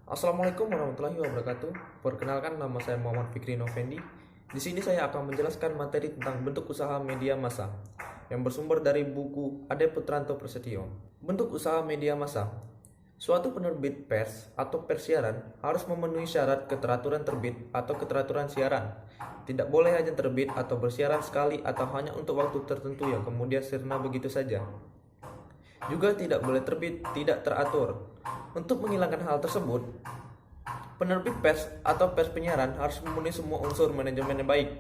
Assalamualaikum warahmatullahi wabarakatuh. Perkenalkan, nama saya Muhammad Fikri Novendi. Di sini saya akan menjelaskan materi tentang bentuk usaha media massa yang bersumber dari buku Ade Putranto Prasetyo. Bentuk usaha media massa. Suatu penerbit pers atau persiaran harus memenuhi syarat keteraturan terbit atau keteraturan siaran. Tidak boleh hanya terbit atau bersiaran sekali atau hanya untuk waktu tertentu yang kemudian sirna begitu saja. Juga tidak boleh terbit tidak teratur. Untuk menghilangkan hal tersebut, penerbit pers atau pers penyiaran harus memenuhi semua unsur manajemen yang baik,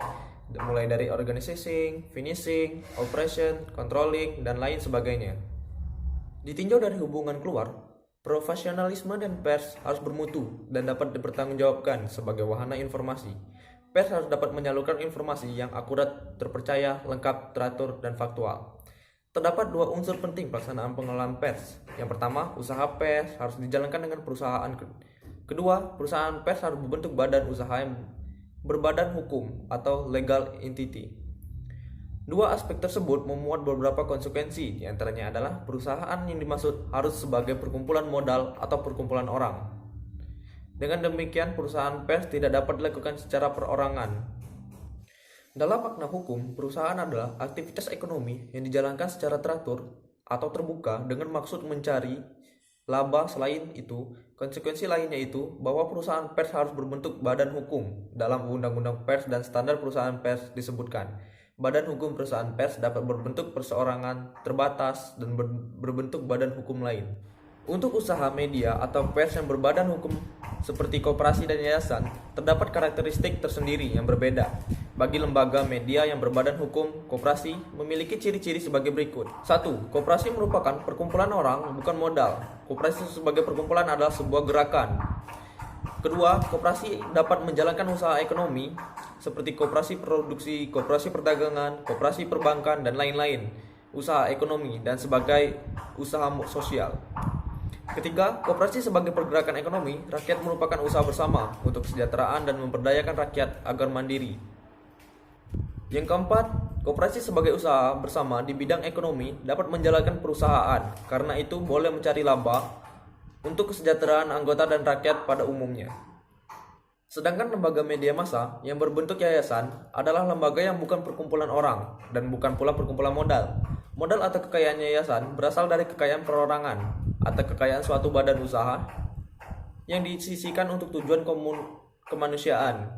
mulai dari organizing, finishing, operation, controlling, dan lain sebagainya. Ditinjau dari hubungan keluar, profesionalisme dan pers harus bermutu dan dapat dipertanggungjawabkan sebagai wahana informasi. Pers harus dapat menyalurkan informasi yang akurat, terpercaya, lengkap, teratur, dan faktual. Terdapat dua unsur penting pelaksanaan pengelolaan pers. Yang pertama, usaha pers harus dijalankan dengan perusahaan. Kedua, perusahaan pers harus berbentuk badan usaha yang berbadan hukum atau legal entity. Dua aspek tersebut memuat beberapa konsekuensi, di antaranya adalah perusahaan yang dimaksud harus sebagai perkumpulan modal atau perkumpulan orang. Dengan demikian, perusahaan pers tidak dapat dilakukan secara perorangan. Dalam makna hukum, perusahaan adalah aktivitas ekonomi yang dijalankan secara teratur atau terbuka dengan maksud mencari laba. Selain itu, konsekuensi lainnya itu bahwa perusahaan pers harus berbentuk badan hukum. Dalam Undang-Undang Pers dan Standar Perusahaan Pers disebutkan, badan hukum perusahaan pers dapat berbentuk perseorangan, terbatas, dan berbentuk badan hukum lain. Untuk usaha media atau pers yang berbadan hukum seperti koperasi dan yayasan, terdapat karakteristik tersendiri yang berbeda. Bagi lembaga media yang berbadan hukum, koperasi memiliki ciri-ciri sebagai berikut. 1. Koperasi merupakan perkumpulan orang, bukan modal. Koperasi sebagai perkumpulan adalah sebuah gerakan. Kedua, koperasi dapat menjalankan usaha ekonomi seperti koperasi produksi, koperasi perdagangan, koperasi perbankan, dan lain-lain. Usaha ekonomi dan sebagai usaha sosial. Ketiga, koperasi sebagai pergerakan ekonomi, rakyat merupakan usaha bersama untuk kesejahteraan dan memberdayakan rakyat agar mandiri. Yang keempat, koperasi sebagai usaha bersama di bidang ekonomi dapat menjalankan perusahaan, karena itu boleh mencari laba untuk kesejahteraan anggota dan rakyat pada umumnya. Sedangkan lembaga media massa yang berbentuk yayasan adalah lembaga yang bukan perkumpulan orang dan bukan pula perkumpulan modal. Modal atau kekayaan yayasan berasal dari kekayaan perorangan atau kekayaan suatu badan usaha yang disisihkan untuk tujuan kemanusiaan.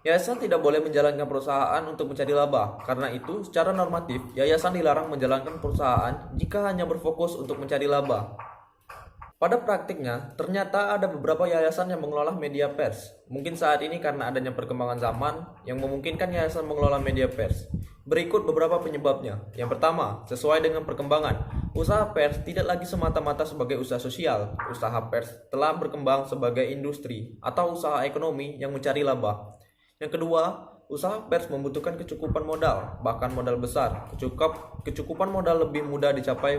Yayasan tidak boleh menjalankan perusahaan untuk mencari laba. Karena itu, secara normatif, yayasan dilarang menjalankan perusahaan jika hanya berfokus untuk mencari laba. Pada praktiknya, ternyata ada beberapa yayasan yang mengelola media pers. Mungkin saat ini karena adanya perkembangan zaman yang memungkinkan yayasan mengelola media pers. Berikut beberapa penyebabnya. Yang pertama, sesuai dengan perkembangan, usaha pers tidak lagi semata-mata sebagai usaha sosial. Usaha pers telah berkembang sebagai industri atau usaha ekonomi yang mencari laba. Yang kedua, usaha pers membutuhkan kecukupan modal, bahkan modal besar. Kecukupan modal lebih mudah dicapai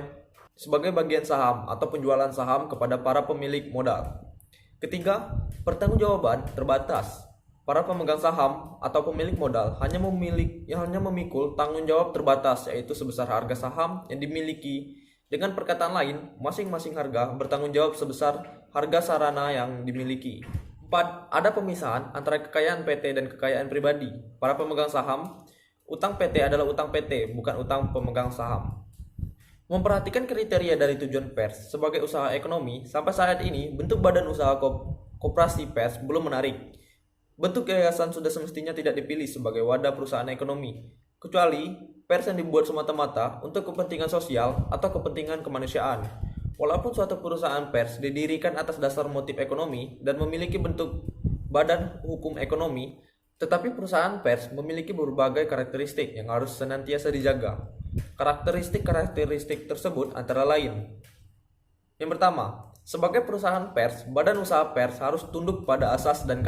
sebagai bagian saham atau penjualan saham kepada para pemilik modal. Ketiga, pertanggungjawaban terbatas. Para pemegang saham atau pemilik modal hanya memikul tanggung jawab terbatas, yaitu sebesar harga saham yang dimiliki. Dengan perkataan lain, masing-masing harga bertanggung jawab sebesar harga sarana yang dimiliki. 4. Ada pemisahan antara kekayaan PT dan kekayaan pribadi. Para pemegang saham, utang PT adalah utang PT, bukan utang pemegang saham. Memperhatikan kriteria dari tujuan pers sebagai usaha ekonomi, sampai saat ini bentuk badan usaha koperasi pers belum menarik. Bentuk yayasan sudah semestinya tidak dipilih sebagai wadah perusahaan ekonomi, kecuali pers yang dibuat semata-mata untuk kepentingan sosial atau kepentingan kemanusiaan. Walaupun suatu perusahaan pers didirikan atas dasar motif ekonomi dan memiliki bentuk badan hukum ekonomi, tetapi perusahaan pers memiliki berbagai karakteristik yang harus senantiasa dijaga. Karakteristik tersebut antara lain. Yang pertama, sebagai perusahaan pers, badan usaha pers harus tunduk pada asas dan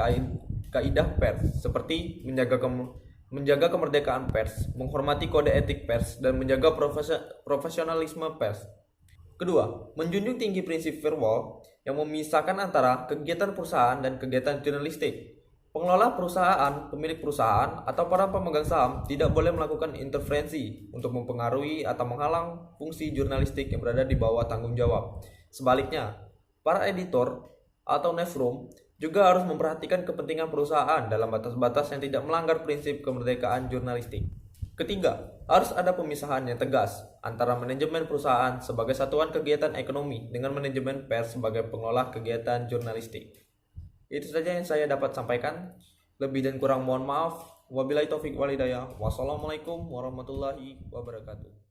kaidah pers, seperti menjaga kemerdekaan pers, menghormati kode etik pers, dan menjaga profesionalisme pers. Kedua, menjunjung tinggi prinsip firewall yang memisahkan antara kegiatan perusahaan dan kegiatan jurnalistik. Pengelola perusahaan, pemilik perusahaan, atau para pemegang saham tidak boleh melakukan intervensi untuk mempengaruhi atau menghalang fungsi jurnalistik yang berada di bawah tanggung jawab. Sebaliknya, para editor atau newsroom juga harus memperhatikan kepentingan perusahaan dalam batas-batas yang tidak melanggar prinsip kemerdekaan jurnalistik. Ketiga, harus ada pemisahan yang tegas antara manajemen perusahaan sebagai satuan kegiatan ekonomi dengan manajemen pers sebagai pengelola kegiatan jurnalistik. Itu saja yang saya dapat sampaikan. Lebih dan kurang mohon maaf. Wabillahi taufik walhidayah. Wassalamualaikum warahmatullahi wabarakatuh.